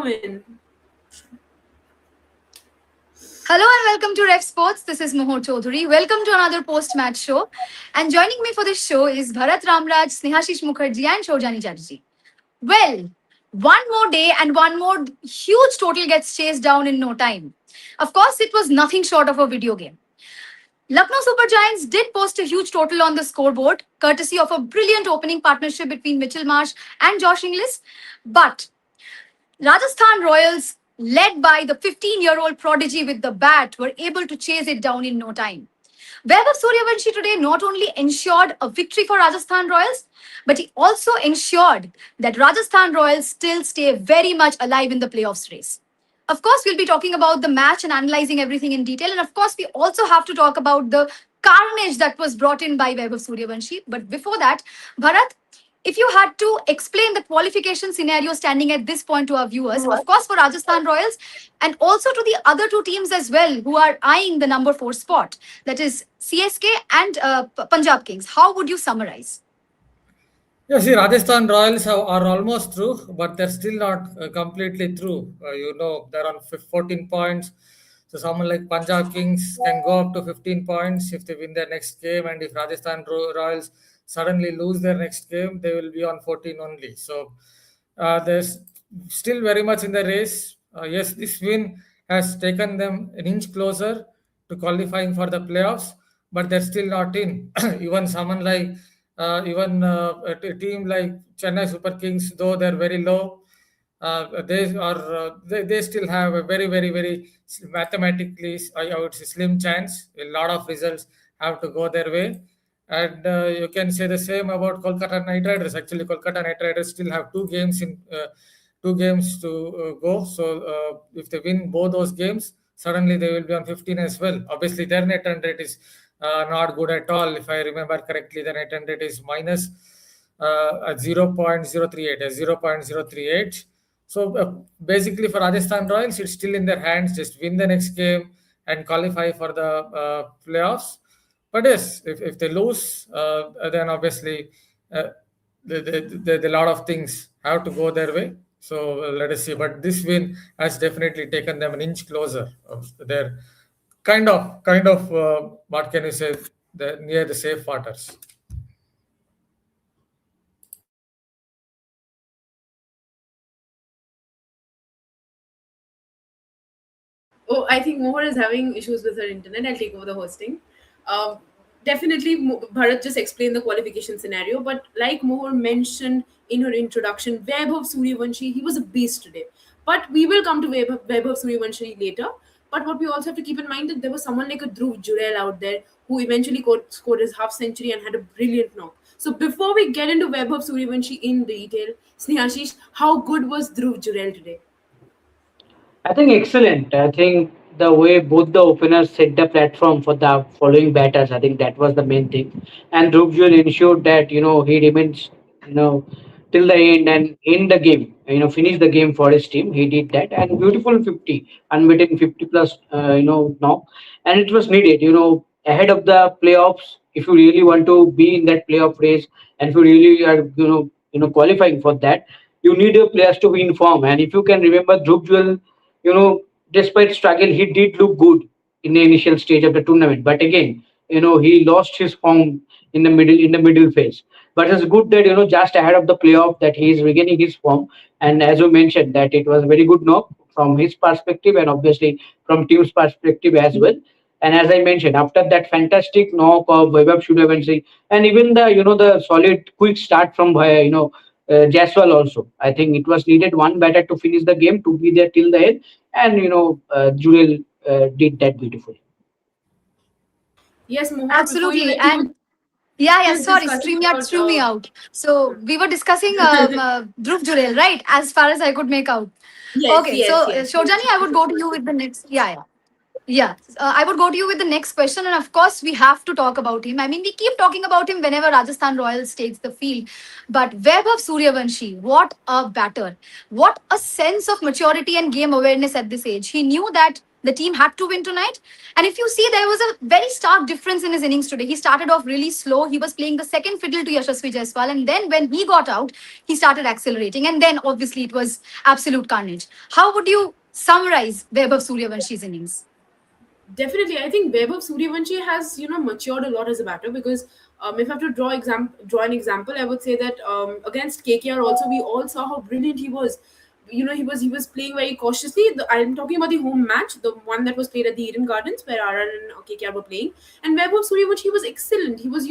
come in. Hello and welcome to Ref Sports. This is Mohor Chaudhary. Welcome to another post-match show. And joining me for this show is Bharat Ramraj, Snehashish Mukherjee and Shorjani Chatterjee. Well, one more day and one more huge total gets chased down in no time. Of course, it was nothing short of a video game. Lucknow Super Giants did post a huge total on the scoreboard, courtesy of a brilliant opening partnership between Mitchell Marsh and Josh Inglis. But Rajasthan Royals, led by the 15-year-old prodigy with the bat, were able to chase it down in no time. Vaibhav Sooryavanshi today not only ensured a victory for Rajasthan Royals, but he also ensured that Rajasthan Royals still stay very much alive in the playoffs race. Of course, we'll be talking about the match and analyzing everything in detail. And of course, we also have to talk about the carnage that was brought in by Vaibhav Sooryavanshi. But before that, Bharat, if you had to explain the qualification scenario standing at this point to our viewers, of course, for Rajasthan Royals and also to the other two teams as well who are eyeing the number 4 spot, that is CSK and Punjab Kings, how would you summarize? Yeah, see, Rajasthan Royals are almost through, but they're still not completely through. They're on 14 points. So someone like Punjab Kings can go up to 15 points if they win their next game. And if Rajasthan Royals suddenly lose their next game, they will be on 14 only. So there's still very much in the race. Yes, this win has taken them an inch closer to qualifying for the playoffs, but they're still not in. Even someone like even a team like Chennai Super Kings, though they're very low, they still have a very mathematically, I would say, slim chance. A lot of results have to go their way, and you can say the same about Kolkata Knight Riders. Actually, Kolkata Knight Riders still have two games to go. So if they win both those games, suddenly they will be on 15 as well. Obviously, their net run rate is not good at all. If I remember correctly, the net run rate is minus at 0.038, 0.038. So basically, for Rajasthan Royals, it's still in their hands. Just win the next game and qualify for the playoffs. But yes, if they lose, then obviously a lot of things have to go their way. So let us see. But this win has definitely taken them an inch closer of their kind of what can you say, near the safe waters. Oh, I think Mohor is having issues with her internet. I'll take over the hosting. Um, Definitely, Bharat just explained the qualification scenario, but like Mohor mentioned in her introduction, Vaibhav Suryavanshi, he was a beast today. But we will come to Vaibhav Suryavanshi later. But what we also have to keep in mind that there was someone like a Dhruv Jurel out there who eventually scored his half century and had a brilliant knock. So before we get into Vaibhav Suryavanshi in detail, Snehashish, how good was Dhruv Jurel today? I think excellent. I think the way both the openers set the platform for the following batters, I think that was the main thing. And Dhruv Jurel ensured that he remains you know till the end and in the game. Finish the game for his team. He did that and beautiful 50, unbeaten 50 plus. Knock, and it was needed. Ahead of the playoffs, if you really want to be in that playoff race, and if you really are qualifying for that, you need your players to be in form. And if you can remember Dhruv Jurel, you know, despite struggle, he did look good in the initial stage of the tournament. But again, he lost his form in the middle phase. But it's good that just ahead of the playoff that he is regaining his form. And as you mentioned, that it was a very good knock from his perspective and obviously from team's perspective as well. And as I mentioned, after that fantastic knock of Vaibhav Suryavanshi, and even the solid quick start from Jaiswal also. I think it was needed one batter to finish the game to be there till the end, and Jurel did that beautifully. Yes, Mohor, before you Absolutely. went And yeah, just sorry, discussing StreamYard about threw me out. So we were discussing Dhruv Jurel, right? As far as I could make out. yes, Okay, so yes, yes. Shorjani, I would go to you with the next. Yeah. Yeah, I would go to you with the next question, and of course, we have to talk about him. I mean, we keep talking about him whenever Rajasthan Royals takes the field, but Vaibhav Sooryavanshi, what a batter! What a sense of maturity and game awareness at this age. He knew that The team had to win tonight. And if you see, there was a very stark difference in his innings today. He started off really slow. He was playing the second fiddle to Yashasvi Jaiswal. And then when he got out, he started accelerating. And then obviously it was absolute carnage. How would you summarize Vaibhav Sooryavansh's innings? Definitely, I think Vaibhav Suryavanshi has matured a lot as a batter because if I have to draw an example, I would say that against KKR also we all saw how brilliant he was. He was playing very cautiously. I'm talking about the home match, the one that was played at the Eden Gardens where RR and KKR were playing. And Vaibhav Suryavanshi was excellent. He was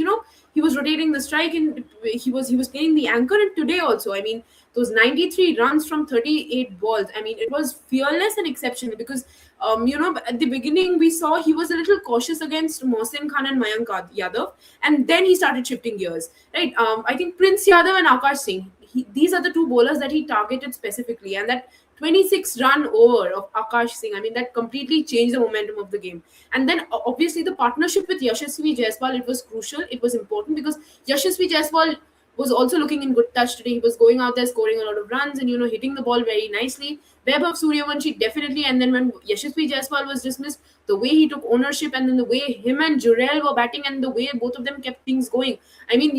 rotating the strike and he was playing the anchor. And today also, I mean, those 93 runs from 38 balls. I mean, it was fearless and exceptional because at the beginning we saw he was a little cautious against Mohsin Khan and Mayank Yadav, and then he started shifting gears. Right? I think Prince Yadav and Akash Singh. These are the two bowlers that he targeted specifically, and that 26 run over of Akash Singh. I mean, that completely changed the momentum of the game. And then obviously the partnership with Yashasvi Jaiswal, it was crucial. It was important because Yashasvi Jaiswal was also looking in good touch today. He was going out there scoring a lot of runs and hitting the ball very nicely. Vaibhav Sooryavanshi definitely. And then when Yashasvi Jaiswal was dismissed, the way he took ownership and then the way him and Jurel were batting and the way both of them kept things going. I mean,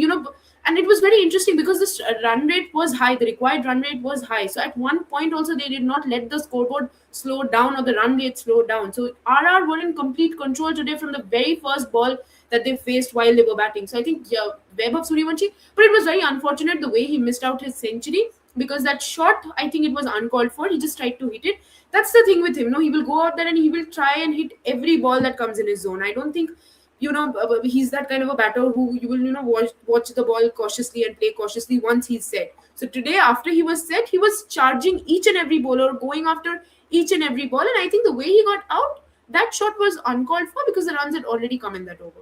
and it was very interesting because this run rate was high. The required run rate was high. So at one point also they did not let the scoreboard slow down or the run rate slow down. So RR were in complete control today from the very first ball that they faced while they were batting. So I think, yeah, Vaibhav Sooryavanshi, but it was very unfortunate the way he missed out his century because that shot, I think it was uncalled for. He just tried to hit it. That's the thing with him. No, he will go out there and he will try and hit every ball that comes in his zone. I don't think he's that kind of a batter who you will watch the ball cautiously and play cautiously once he's set. So today, after he was set, he was charging each and every bowler, going after each and every ball. And I think the way he got out, that shot was uncalled for because the runs had already come in that over.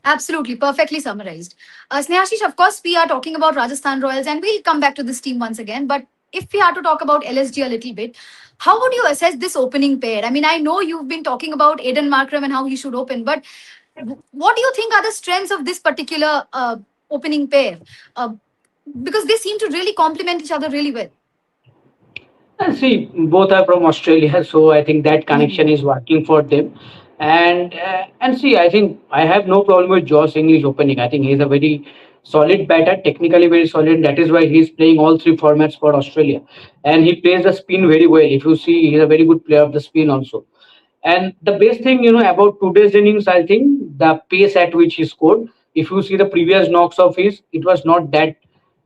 Absolutely, perfectly summarized. Snehashish, of course, we are talking about Rajasthan Royals and we'll come back to this team once again. But if we had to talk about LSG a little bit, how would you assess this opening pair? I mean, I know you've been talking about Aiden Markram and how he should open, but what do you think are the strengths of this particular opening pair? Uh, because they seem to really complement each other really well. And see, both are from Australia, so I think that connection Mhm. is working for them. And see, I think I have no problem with Josh English opening. I think he's a very solid batter, technically very solid. That is why he's playing all three formats for Australia, and he plays the spin very well. If you see, he's a very good player of the spin also. And the best thing, about today's innings, I think the pace at which he scored. If you see the previous knocks of his, it was not that,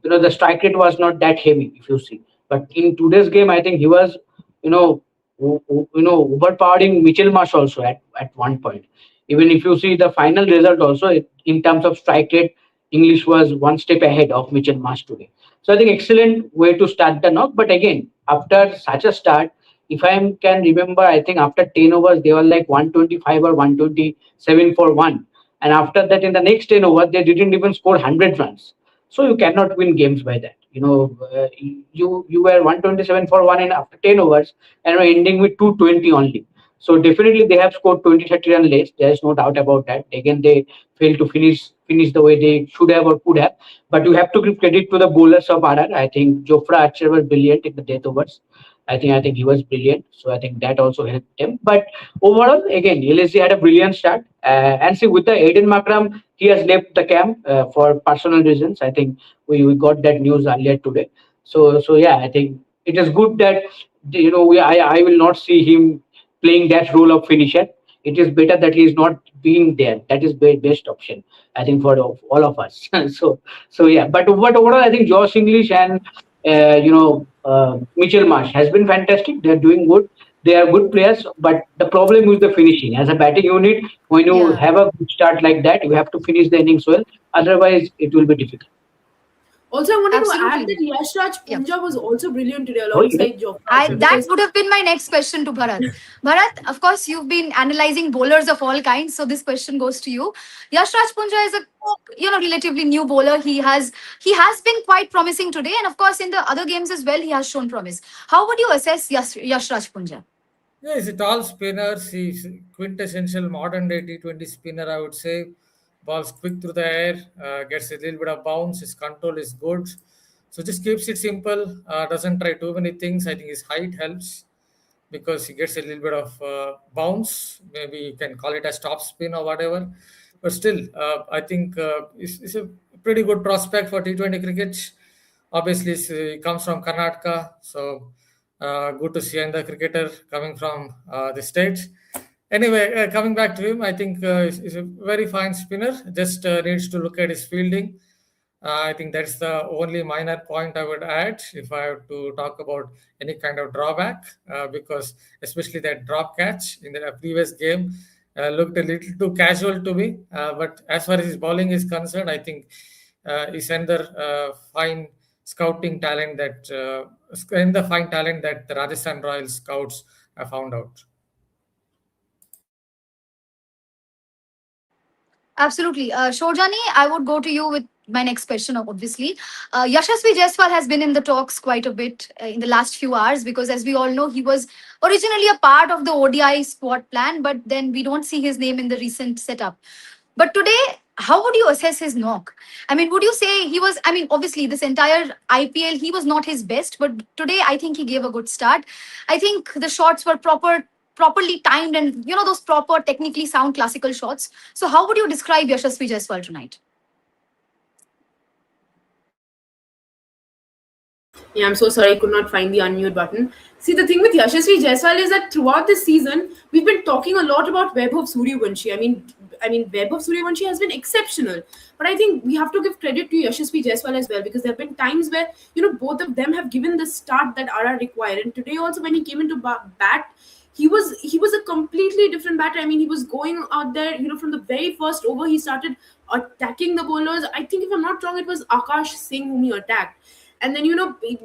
the strike rate was not that heavy. If you see, but in today's game, I think he was, you know, overpowering Mitchell Marsh also at one point. Even if you see the final result also, in terms of strike rate, English was one step ahead of Mitchell Marsh today. So I think excellent way to start the knock. But again, after such a start, if I can remember, I think after 10 overs, they were like 125 or 127 for one. And after that, in the next 10 overs, they didn't even score 100 runs. So you cannot win games by that. You were 127 for one in after 10 overs and were ending with 220 only. So definitely they have scored 20-30 run less. There is no doubt about that. Again, they failed to finish the way they should have or could have. But you have to give credit to the bowlers of RR. I think Jofra Archer was brilliant in the death overs. I think he was brilliant. So I think that also helped him. But overall, again, LSG had a brilliant start. And see, with the Aiden Makram, he has left the camp for personal reasons. I think we got that news earlier today. So yeah, I think it is good that I will not see him playing that role of finisher. It is better that he is not being there. That is best option, I think, for all of us. So yeah, but overall, I think Josh English and Mitchell Marsh has been fantastic. They are doing good. They are good players, but the problem is the finishing. As a batting unit, when you Yeah. have a good start like that, you have to finish the innings well. Otherwise, it will be difficult. Also, I wanted to add Absolutely. that Yashraj Yeah. Punjab was also brilliant today Oh, yes. alongside Jofra I Archer that because would have been my next question to Bharat. Bharat, of course, you've been analyzing bowlers of all kinds, so this question goes to you. Yash Raj Punja is a relatively new bowler. He has been quite promising today, and of course, in the other games as well, he has shown promise. How would you assess Yash Raj Punja? Yeah, he's a tall spinner. He's quintessential modern day T20 spinner, I would say. Balls quick through the air, gets a little bit of bounce. His control is good. So just keeps it simple. Doesn't try too many things. I think his height helps. because he gets a little bit of bounce. Maybe you can call it a stop spin or whatever. But still, I think it's a pretty good prospect for T20 cricket. Obviously, he comes from Karnataka, so good to see another cricketer coming from the state. Anyway, coming back to him, I think he's a very fine spinner. Just needs to look at his fielding. I think that's the only minor point I would add if I have to talk about any kind of drawback, because especially that drop catch in the previous game looked a little too casual to me. But as far as his bowling is concerned, I think he's another fine scouting talent that in the fine talent that the Rajasthan Royals scouts have found out. Absolutely. Shorjani, I would go to you with my next question, obviously. Yashasvi Jaiswal has been in the talks quite a bit in the last few hours because, as we all know, he was originally a part of the ODI squad plan, but then we don't see his name in the recent setup. But today, how would you assess his knock? I mean, would you say he was, I mean, obviously, this entire IPL, he was not his best, but today I think he gave a good start. I think the shots were properly timed and, those proper, technically sound classical shots. So, how would you describe Yashasvi Jaiswal tonight? Yeah, I'm so sorry I could not find the unmute button. See, the thing with Yashasvi Jaiswal is that throughout this season, we've been talking a lot about Vaibhav Sooryavanshi. I mean, Vaibhav Suryavanshi has been exceptional, but I think we have to give credit to Yashasvi Jaiswal as well because there have been times where both of them have given the start that RR required. And today also, when he came into bat, he was a completely different batter. I mean, he was going out there, from the very first over, he started attacking the bowlers. I think if I'm not wrong, it was Akash Singh whom he attacked. And then,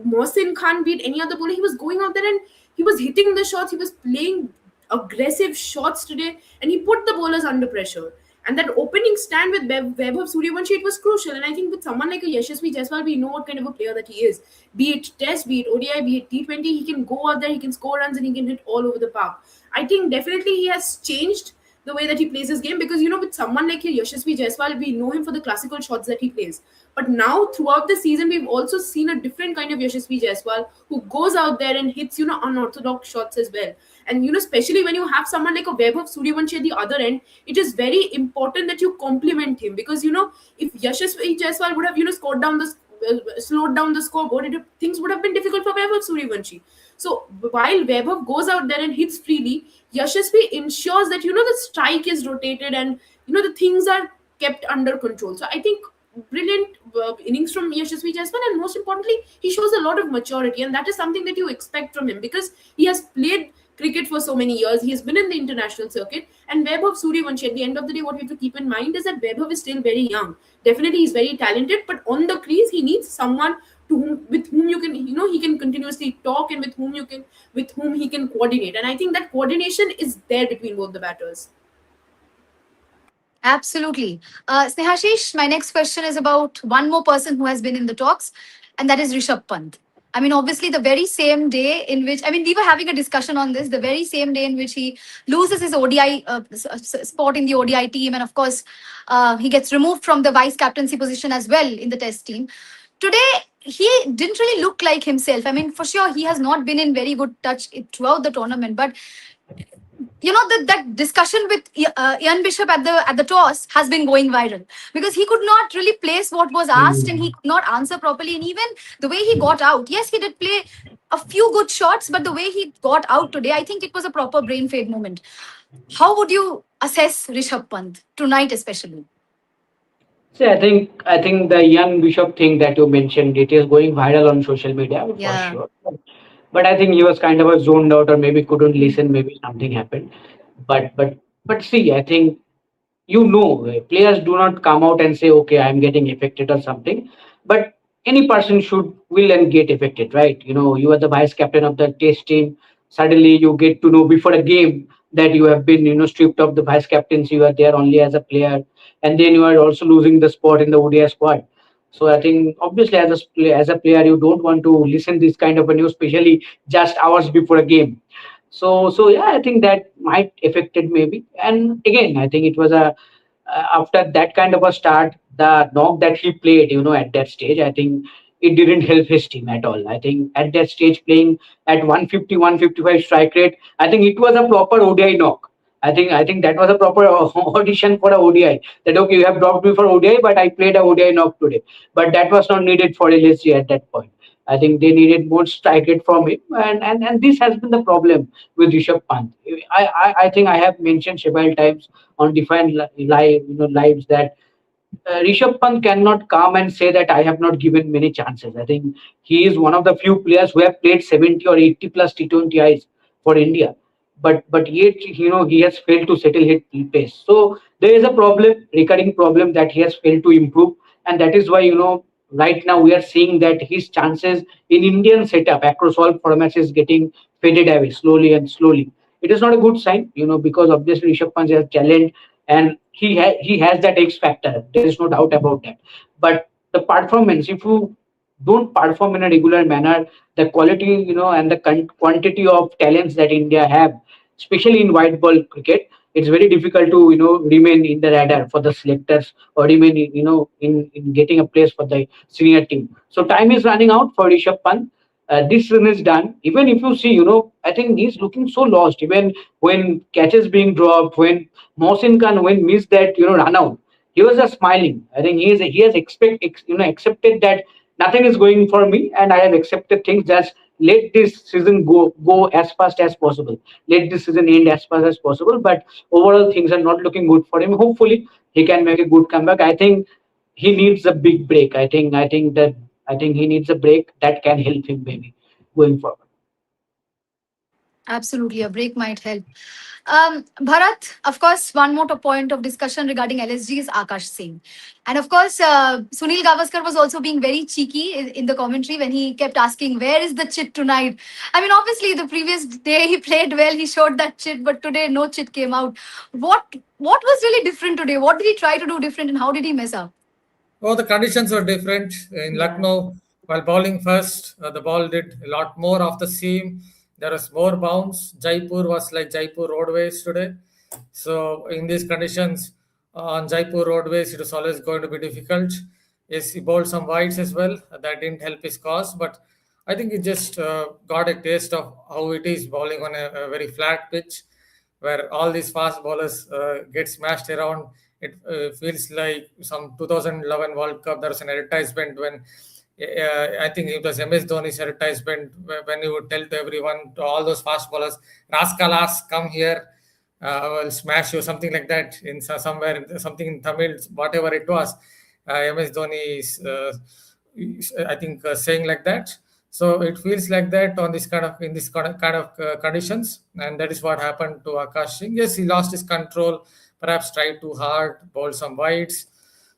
Mohsin Khan beat any other bowler. He was going out there and he was hitting the shots. He was playing aggressive shots today and he put the bowlers under pressure. And that opening stand with Vaibhav Suryavanshi, it was crucial. And I think with someone like a Yashasvi Jaiswal, we know what kind of a player that he is. Be it Test, be it ODI, be it T20, he can go out there, he can score runs and he can hit all over the park. I think definitely he has changed the way that he plays his game because with someone like Yashasvi Jaiswal, we know him for the classical shots that he plays. But now throughout the season, we've also seen a different kind of Yashasvi Jaiswal who goes out there and hits unorthodox shots as well. And especially when you have someone like a Vaibhav Sooryavanshi at the other end, it is very important that you compliment him because if Yashasvi Jaiswal would have scored down the slowed down the scoreboard, things would have been difficult for Vaibhav Sooryavanshi. So while Vaibhav goes out there and hits freely, Yashasvi ensures that the strike is rotated and the things are kept under control. So I think brilliant innings from Yashasvi Jaiswal, and most importantly, he shows a lot of maturity, and that is something that you expect from him because he has played cricket for so many years. He has been in the international circuit, and Vaibhav Sooryavanshi, at the end of the day, what we have to keep in mind is that Vaibhav is still very young. Definitely, he's very talented, but on the crease, he needs someone with whom you can, he can continuously talk, and with whom he can coordinate. And I think that coordination is there between both the batters. Absolutely. Snehashish, my next question is about one more person who has been in the talks, and that is Rishabh Pant. I mean, obviously, the very same day in which, I mean, we were having a discussion on this, the very same day in which he loses his ODI spot in the ODI team, and of course, he gets removed from the vice captaincy position as well in the test team. Today, he didn't really look like himself. I mean, for sure, he has not been in very good touch throughout the tournament, but that discussion with Ian Bishop at the toss has been going viral because he could not really place what was asked and he could not answer properly. And even the way he got out, yes, he did play a few good shots, but the way he got out today, I think it was a proper brain fade moment. How would you assess Rishabh Pant tonight, especially? See, I think the young Bishop thing that you mentioned, it is going viral on social media for Yeah. sure. But I think he was kind of a zoned out or maybe couldn't listen, maybe something happened. But see, I think players do not come out and say, okay, I'm getting affected or something. But any person should will and get affected, right? You are the vice captain of the test team. Suddenly you get to know before a game that you have been stripped of the vice captaincy. You are there only as a player, and then you are also losing the spot in the ODI squad. So I think obviously as a player you don't want to listen this kind of a news, especially just hours before a game. So yeah, I think that might affected maybe. And again, I think it was a after that kind of a start, the knock that he played, at that stage, I think it didn't help his team at all. I think at that stage, playing at 150, 155 strike rate, I think it was a proper ODI knock. I think that was a proper audition for a ODI. That okay, you have dropped me for ODI, but I played a ODI knock today. But that was not needed for LSG at that point. I think they needed more strike rate from him, and this has been the problem with Rishabh Pant. I think I have mentioned several times on different lives that Rishabh Pant cannot come and say that I have not given many chances. I think he is one of the few players who have played 70 or 80 plus T20Is for India, but yet he has failed to settle his pace. So there is a problem, recurring problem that he has failed to improve, and that is why right now we are seeing that his chances in Indian setup across all formats is getting faded away slowly and slowly. It is not a good sign, because obviously Rishabh Pant has talent and he has that X factor. There is no doubt about that. But the performance, if you don't perform in a regular manner, the quality, and the quantity of talents that India have, especially in white ball cricket, it's very difficult to remain in the radar for the selectors or remain in getting a place for the senior team. So time is running out for Rishabh Pant. This season is done. Even if you see, I think he's looking so lost. Even when catches being dropped, when Mohsin Khan when missed that run out, he was just smiling. I think he has accepted that nothing is going for me, and I have accepted things. Just let this season go as fast as possible. Let this season end as fast as possible. But overall, things are not looking good for him. Hopefully, he can make a good comeback. I think he needs a big break. I think he needs a break that can help him maybe going forward. Absolutely, a break might help. Bharat, of course, one more point of discussion regarding LSG is Akash Singh. And of course, Sunil Gavaskar was also being very cheeky in the commentary when he kept asking, where is the chit tonight? I mean, obviously, the previous day he played well, he showed that chit, but today no chit came out. What was really different today? What did he try to do different and how did he mess up? Oh, the conditions were different in Yeah. Lucknow. While bowling first, the ball did a lot more off the seam. There was more bounce. Jaipur was like Jaipur roadways today. So in these conditions, on Jaipur roadways, it was always going to be difficult. Yes, he bowled some wides as well. That didn't help his cause, but I think he just got a taste of how it is bowling on a very flat pitch where all these fast bowlers get smashed around. It feels like some 2011 World Cup. There was an advertisement when I think it was MS Dhoni's advertisement when he would tell to everyone, to all those fast bowlers, Raskalas, come here, I will smash you, something like that, in somewhere, something in Tamil, whatever it was. MS Dhoni is I think, saying like that. So it feels like that on this kind of in this kind of conditions, and that is what happened to Akash Singh. Yes, he lost his control, perhaps tried too hard, bowled some wides.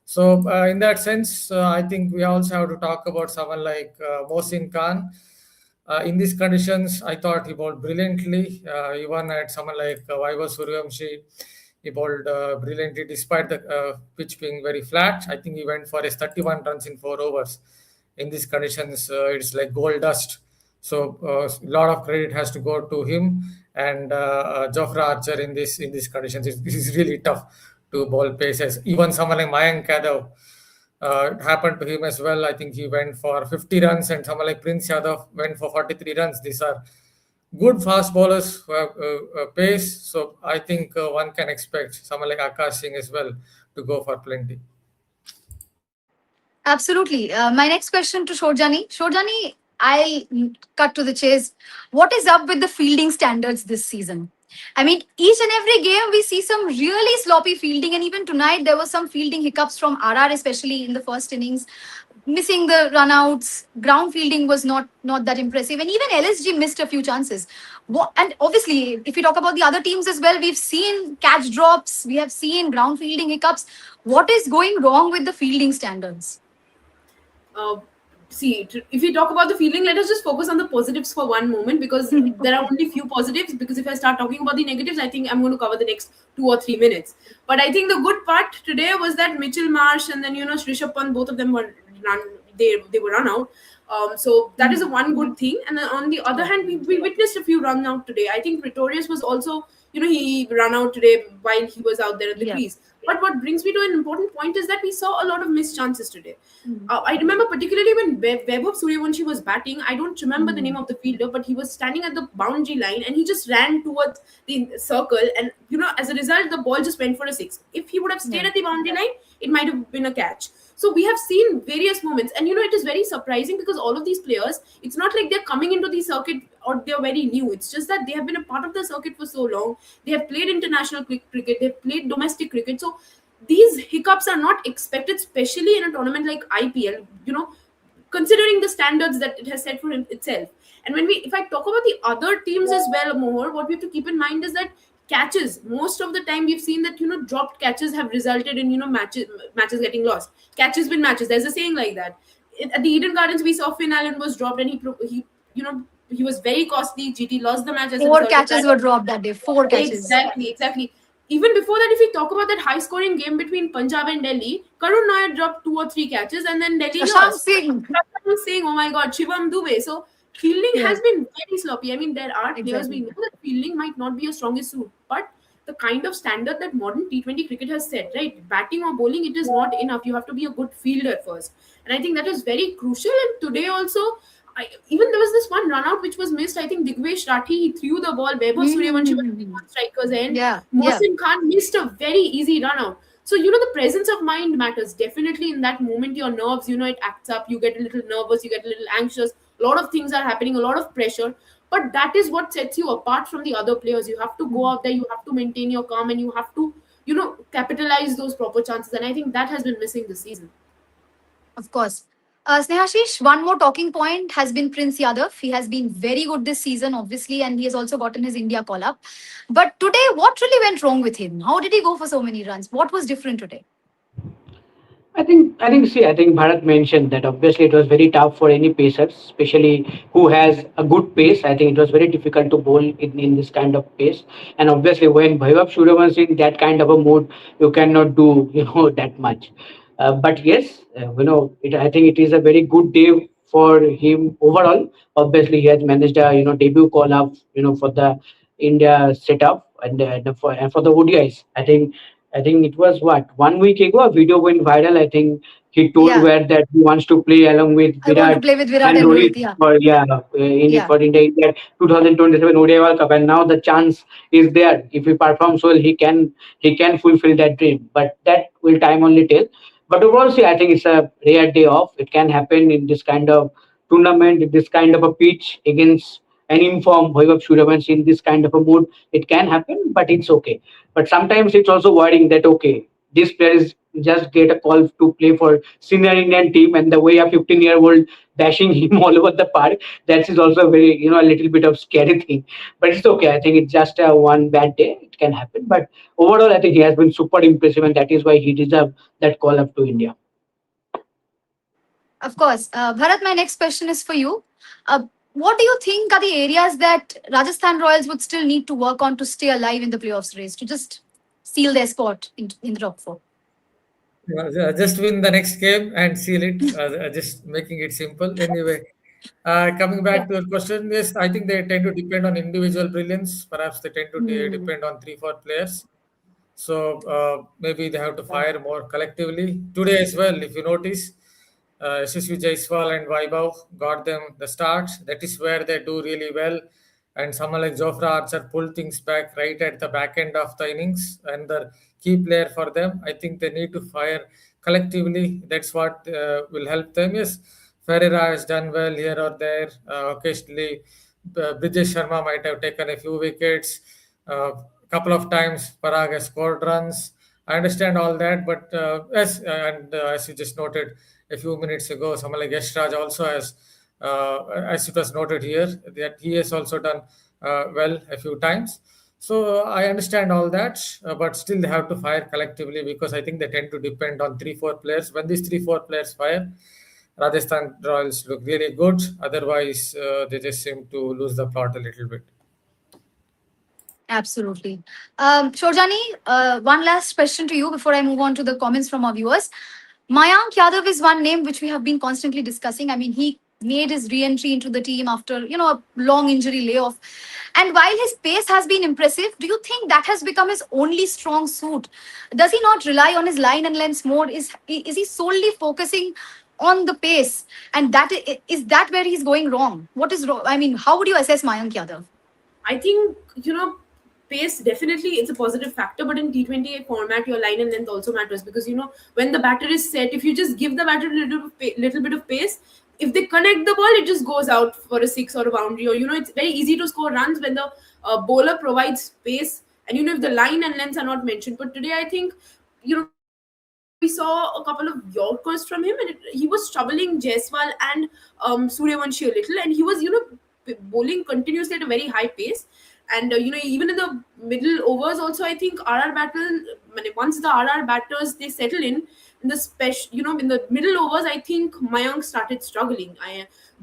So in that sense, I think we also have to talk about someone like Mohsin Khan. In these conditions, I thought he bowled brilliantly. Even at someone like Vaibhav Sooryavanshi, he bowled brilliantly despite the pitch being very flat. I think he went for his 31 runs in 4 overs. In these conditions, it's like gold dust. So a lot of credit has to go to him and Jofra Archer in these conditions. It's really tough to bowl paces. Even someone like Mayank Yadav, it happened to him as well. I think he went for 50 runs, and someone like Prince Yadav went for 43 runs. These are good fast bowlers who have pace. So I think one can expect someone like Akash Singh as well to go for plenty. Absolutely. My next question to Shorjani. Shorjani, I'll cut to the chase. What is up with the fielding standards this season? I mean, each and every game we see some really sloppy fielding, and even tonight there was some fielding hiccups from RR, especially in the first innings, missing the runouts. Ground fielding was not that impressive, and even LSG missed a few chances. And obviously, if we talk about the other teams as well, we've seen catch drops, we have seen ground fielding hiccups. What is going wrong with the fielding standards? uh, See, if we talk about the feeling, let us just focus on the positives for one moment, because there are only few positives. Because if I start talking about the negatives, I think I'm going to cover the next 2 or 3 minutes. But I think the good part today was that Mitchell Marsh and then Rishabh Pant, both of them were run. They were run out. So that is a one good thing. And then on the other hand, we witnessed a few run out today. I think Pretorius was also he ran out today while he was out there at the Yeah. crease. But what brings me to an important point is that we saw a lot of missed chances today. Mm. I remember particularly when Vaibhav Sooryavanshi was batting. I don't remember the name Mm. of the fielder, but he was standing at the boundary line and he just ran towards the circle. And as a result, the ball just went for a six. If he would have stayed Yeah. at the boundary line, it might have been a catch. So we have seen various moments, and it is very surprising because all of these players, it's not like they're coming into the circuit or they're very new. It's just that they have been a part of the circuit for so long. They have played international cricket, they've played domestic cricket. So these hiccups are not expected, especially in a tournament like IPL. Considering the standards that it has set for itself. And if I talk about the other teams as well, more, what we have to keep in mind is that catches. Most of the time, we've seen that dropped catches have resulted in matches getting lost. Catches win matches. There's a saying like that. At the Eden Gardens, we saw Finn Allen was dropped, and he was very costly. GT lost the match as a Four result of catches that. were dropped that day. Four catches. Exactly, exactly. Even before that, if we talk about that high-scoring game between Punjab and Delhi, Karun Nair dropped 2 or 3 catches, and then Delhi Shashank lost. Singh. Shashank Singh, oh my God, Shivam Dubey. So fielding Yeah, has been very sloppy. I mean, there are players, we exactly. know that fielding might not be your strongest suit, but the kind of standard that modern T20 cricket has set, right? Batting or bowling, it is not enough. You have to be a good fielder first, and I think that is very crucial. And today also, even there was this one run out which was missed. I think Digvesh Rathi, he threw the ball. Vaibhav Suryavanshi was sitting Mm. on striker's end. Yeah, yeah. Mohsin Khan missed a very easy run out. So, the presence of mind matters. Definitely in that moment, your nerves, it acts up. You get a little nervous, you get a little anxious. A lot of things are happening, a lot of pressure. But that is what sets you apart from the other players. You have to go out there, you have to maintain your calm, and you have to, capitalize those proper chances. And I think that has been missing this season. Of course. Snehashish, one more talking point has been Prince Yadav. He has been very good this season, obviously, and he has also gotten his India call up. But today, what really went wrong with him? How did he go for so many runs? What was different today? I think Bharat mentioned that obviously it was very tough for any pacer, especially who has a good pace. I think it was very difficult to bowl in this kind of pace. And obviously when Vaibhav Suryavanshi in that kind of a mood, you cannot do, that much. But yes, I think it is a very good day for him overall. Obviously he has managed a, debut call up, for the India setup and for the ODIs. I think it was what 1 week ago a video went viral. I think he told Yeah, where that he wants to play along with I want to Virat play with Virat and and Rohit Rohit. Yeah, for in yeah. for India in that 2027 ODI World Cup. And now the chance is there. If he performs well, he can fulfill that dream. But that will time only tell. But overall, see, I think it's a rare day off. It can happen in this kind of tournament, in this kind of a pitch against an informed Vaibhav Suryavanshi in this kind of a mood. It can happen, but it's okay. But sometimes it's also worrying that okay, this player is just get a call to play for senior Indian team, and the way a 15-year-old dashing him all over the park, that is also very a little bit of scary thing. But it's okay. I think it's just a one bad day. It can happen. But overall, I think he has been super impressive, and that is why he deserves that call up to India. Of course. Bharat, my next question is for you. What do you think are the areas that Rajasthan Royals would still need to work on to stay alive in the playoffs race, to just seal their spot in the top four? Just win the next game and seal it. Just making it simple. Anyway, coming Yeah. back to your question, yes, I think they tend to depend on individual brilliance. Perhaps they tend to Hmm. depend on 3, 4 players. So maybe they have to fire more collectively. Today as well, if you notice, SSV Jaiswal and Vaibhav got them the start. That is where they do really well. And someone like Jofra Archer pulled things back right at the back end of the innings. And the key player for them, I think they need to fire collectively. That's what will help them. Yes, Ferreira has done well here or there. Occasionally, Brijesh Sharma might have taken a few wickets. Couple of times, Parag has scored runs. I understand all that, but as you just noted a few minutes ago, someone like Yashraj also has, as it was noted here, that he has also done well a few times. So I understand all that, but still they have to fire collectively because I think they tend to depend on 3, 4 players. When these 3, 4 players fire, Rajasthan Royals look really good. Otherwise, they just seem to lose the plot a little bit. Absolutely. Shorjani, one last question to you before I move on to the comments from our viewers. Mayank Yadav is one name which we have been constantly discussing. I mean, he made his re-entry into the team after a long injury layoff. And while his pace has been impressive, do you think that has become his only strong suit? Does he not rely on his line and length more? Is he solely focusing on the pace? And is that where he's going wrong? What is wrong? I mean, how would you assess Mayank Yadav? I think, pace definitely it's a positive factor, but in T20 format, your line and length also matters because, when the batter is set, if you just give the batter a little bit of pace, if they connect the ball, it just goes out for a six or a boundary. Or, it's very easy to score runs when the bowler provides pace and, if the line and lengths are not mentioned. But today, I think, we saw a couple of Yorkers from him, and he was troubling Jaiswal and Sooryavanshi a little, and he was bowling continuously at a very high pace. And even in the middle overs, also I think RR battle. Once the RR batters they settle in the special, in the middle overs, I think Mayank started struggling.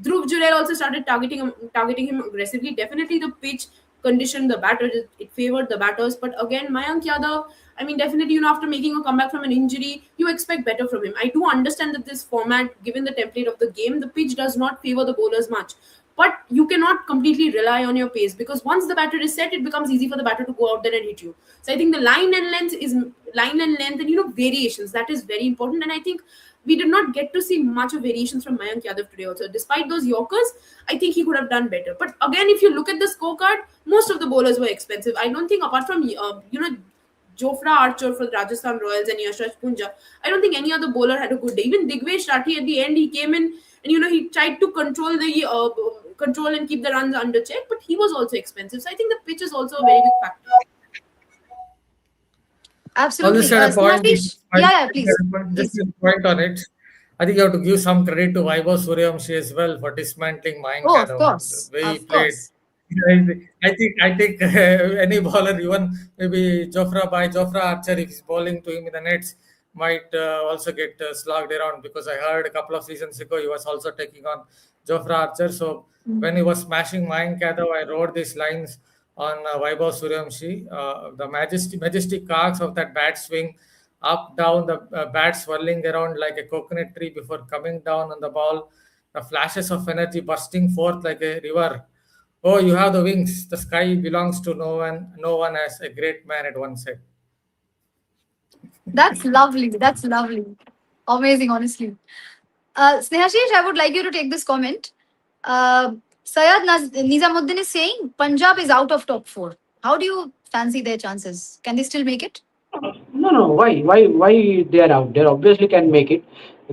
Dhruv Jurel also started targeting him aggressively. Definitely, the pitch conditioned the batters; it favored the batters. But again, Mayank Yadav, I mean, definitely, after making a comeback from an injury, you expect better from him. I do understand that this format, given the template of the game, the pitch does not favor the bowlers much. But you cannot completely rely on your pace because once the batter is set, it becomes easy for the batter to go out there and hit you. So I think the line and length and variations, that is very important. And I think we did not get to see much of variations from Mayank Yadav today also. Despite those Yorkers, I think he could have done better. But again, if you look at the scorecard, most of the bowlers were expensive. I don't think apart from Jofra Archer for the Rajasthan Royals and Yashraj Punja, I don't think any other bowler had a good day. Even Digvesh Rathi at the end, he came in and he tried to control and keep the runs under check, but he was also expensive. So I think the pitch is also a very big factor. I'll just Absolutely. add a point. Snehashish? Yeah, please. Just Please. a point on it. I think you have to give some credit to Vaibhav Sooryavanshi as well for dismantling Mayank Oh, of Yadav. The course. way he Of played. course. I think any bowler, even maybe Jofra Archer, if he's bowling to him in the nets, might also get slogged around because I heard a couple of seasons ago he was also taking on Jofra Archer. So when he was smashing Mayank Yadav, I wrote these lines on Vaibhav Suryavanshi. The majestic arcs of that bat swing, up, down, the bat swirling around like a coconut tree before coming down on the ball, the flashes of energy bursting forth like a river. Oh, you have the wings. The sky belongs to no one. No one has a great man at one side. That's lovely. That's lovely. Amazing, honestly. Snehashish, I would like you to take this comment. Uh, Nizamuddin is saying Punjab is out of top four. How do you fancy their chances? Can they still make it? No, no. Why they are out? They obviously can make it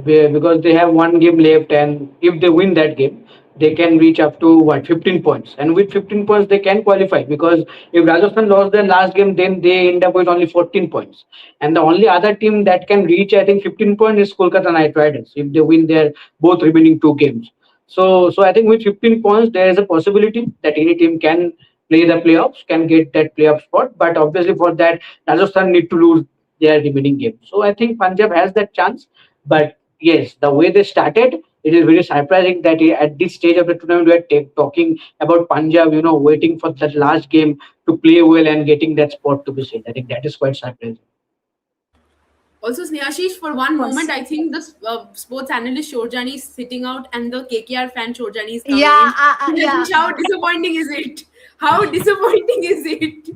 because they have one game left, and if they win that game, they can reach up to what 15 points, and with 15 points they can qualify. Because if Rajasthan lost their last game, then they end up with only 14 points, and the only other team that can reach, I think, 15 points is Kolkata Knight Riders if they win their both remaining two games. So I think with 15 points, there is a possibility that any team can play the playoffs, can get that playoff spot. But obviously, for that, Rajasthan need to lose their remaining game. So I think Punjab has that chance. But yes, the way they started, it is very surprising that at this stage of the tournament, we are talking about Punjab, waiting for that last game to play well and getting that spot to be set. I think that is quite surprising. Also, Snehashish, for one Of moment, course. I think the sports analyst Shorjani is sitting out and the KKR fan Shorjani is coming Yeah, in. yeah. How disappointing is it? How disappointing is it?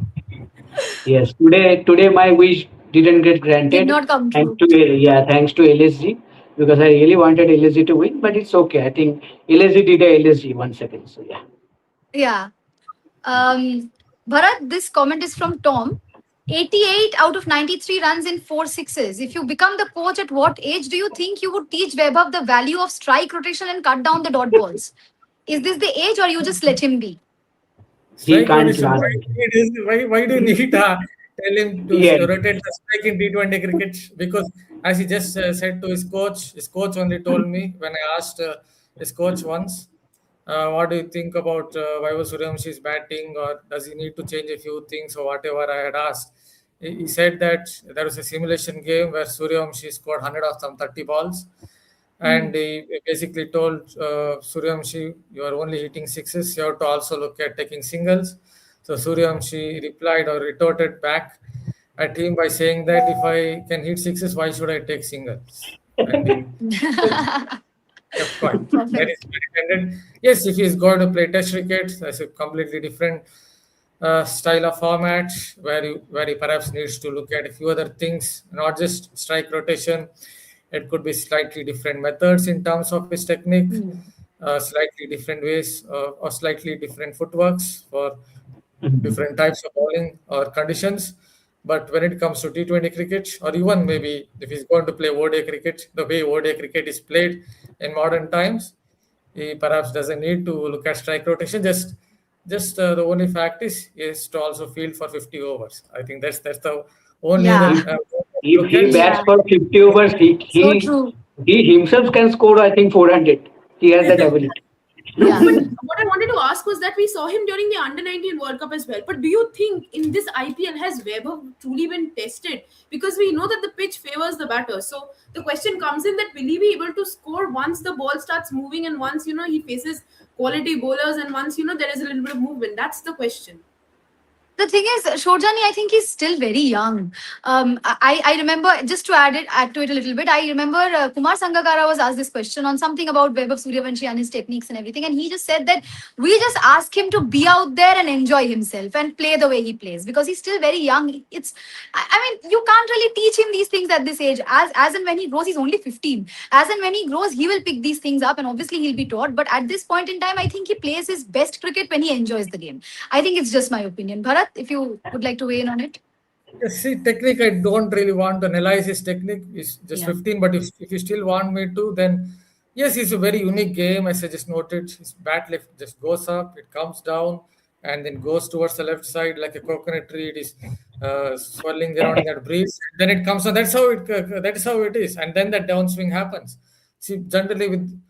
Yes, today my wish didn't get Did granted. not come Thanks true. to thanks to LSG because I really wanted LSG to win, but it's okay. I think LSG did a LSG once again. So yeah. Yeah. Bharat, this comment is from Tom. 88 out of 93 runs in four sixes. If you become the coach, at what age do you think you would teach Vaibhav the value of strike rotation and cut down the dot balls? Is this the age or you just let him be? He Strike can't rotation. last. Why do you need tell him to Yeah, rotate the strike in T20 cricket? Because as he just said to his coach only told me when I asked his coach once, what do you think about Vaibhav Suryavanshi's batting, or does he need to change a few things or whatever I had asked? He said that there was a simulation game where Suryavanshi scored 100 of some 30 balls, and he basically told Suryamshi, you are only hitting sixes, you have to also look at taking singles. So Suryamshi replied or retorted back at him by saying that if I can hit sixes, why should I take singles? And he Yep, quite. That Perfect. is very dependent. Yes, if he's going to play Test cricket, that's a completely different style of format where he perhaps needs to look at a few other things, not just strike rotation. It could be slightly different methods in terms of his technique, slightly different ways or slightly different footworks for Mhm. different types of bowling or conditions. But when it comes to T20 cricket, or even maybe if he's going to play ODI cricket, the way ODI cricket is played in modern times, he perhaps doesn't need to look at strike rotation. Just the only fact is to also field for 50 overs. I think that's the only other Yeah. If if look he at. bats Yeah. for 50 overs, So true. he himself can score, I think, 400. He has that ability. No, Yeah. but what I wanted to ask was that we saw him during the Under 19 World Cup as well. But do you think in this IPL has Vaibhav truly been tested? Because we know that the pitch favors the batter. So the question comes in that will he be able to score once the ball starts moving and once he faces quality bowlers and once there is a little bit of movement. That's the question. The thing is, Shorjani, I think he's still very young. I remember, just to add to it a little bit, I remember Kumar Sangakkara was asked this question on something about Vaibhav Suryavanshi and his techniques and everything, and he just said that we just ask him to be out there and enjoy himself and play the way he plays because he's still very young. I mean, you can't really teach him these things at this age. As and when he grows, he's only 15. As and when he grows, he will pick these things up, and obviously he'll be taught. But at this point in time, I think he plays his best cricket when he enjoys the game. I think it's just my opinion. Bharat, if you would like to weigh in on it. Yes, see, technique, I don't really want to analyze his technique. He's just Yeah. 15, but if you still want me to, then yes, it's a very unique game. As I just noted, his bat lift just goes up, it comes down, and then goes towards the left side like a coconut tree. It is swirling around in that breeze. Then it comes on. That's how it is. And then that downswing happens. See, generally, with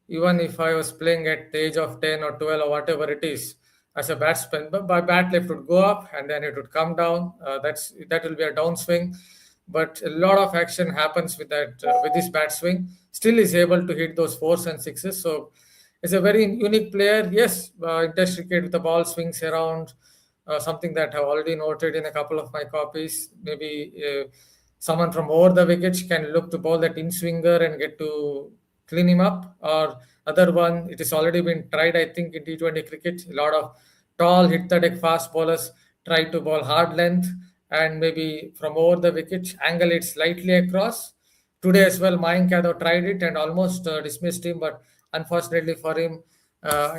even if I was playing at the age of 10 or 12 or whatever it is, as a batsman, but my bat left would go up and then it would come down. That will be a downswing, but a lot of action happens with that with this bat swing. Still is able to hit those fours and sixes. So it's a very unique player. Yes, in Test cricket with the ball swings around, something that I've already noted in a couple of my copies. Maybe someone from over the wickets can look to bowl that in swinger and get to clean him up. Or other one, it has already been tried, I think, in T20 cricket. A lot of tall, hit the deck fast bowlers try to bowl hard length and maybe from over the wicket, angle it slightly across. Today as well, Mayank Yadav tried it and almost dismissed him, but unfortunately for him,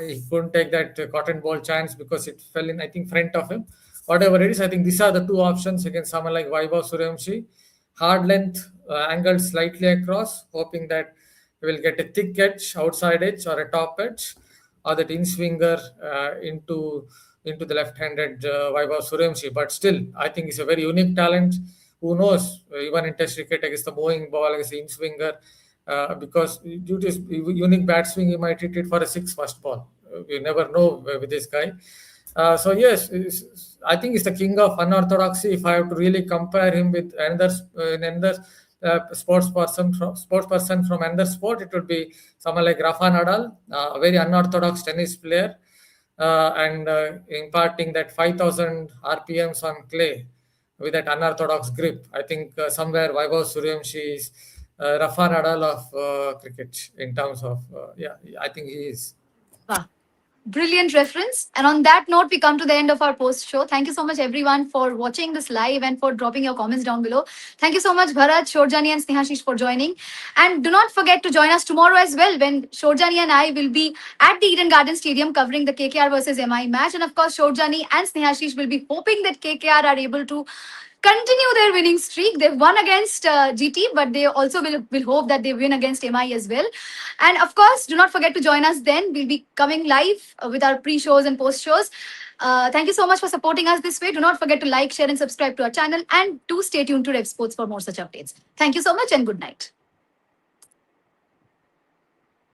he couldn't take that cotton ball chance because it fell in, I think, front of him. Whatever it is, I think these are the two options against someone like Vaibhav Suryavanshi. Hard length, angled slightly across, hoping that we will get a thick edge, outside edge, or a top edge, or that in swinger into the left-handed Vaibhav Suryavanshi. But still, I think he's a very unique talent. Who knows? Even in Test cricket against the moving ball, against the in swinger, because due to his unique bat swing, he might hit it for a six first ball. You never know with this guy. So yes, I think he's the king of unorthodoxy. If I have to really compare him with another sports person from another sport, it would be someone like Rafa Nadal, a very unorthodox tennis player, and imparting that 5,000 RPMs on clay with that unorthodox grip. I think somewhere Vaibhav Suryavanshi is Rafa Nadal of cricket in terms of yeah. I think he is. Wow. Brilliant reference. And on that note, we come to the end of our post show. Thank you so much, everyone, for watching this live and for dropping your comments down below. Thank you so much, Bharat, Shorjani, and Snehashish for joining. And do not forget to join us tomorrow as well when Shorjani and I will be at the Eden Garden Stadium covering the KKR versus MI match. And of course, Shorjani and Snehashish will be hoping that KKR are able to continue their winning streak. They've won against GT, but they also will hope that they win against MI as well. And of course, do not forget to join us then. We'll be coming live with our pre-shows and post-shows. Thank you so much for supporting us this way. Do not forget to like, share, and subscribe to our channel. And do stay tuned to Rev Sports for more such updates. Thank you so much and good night.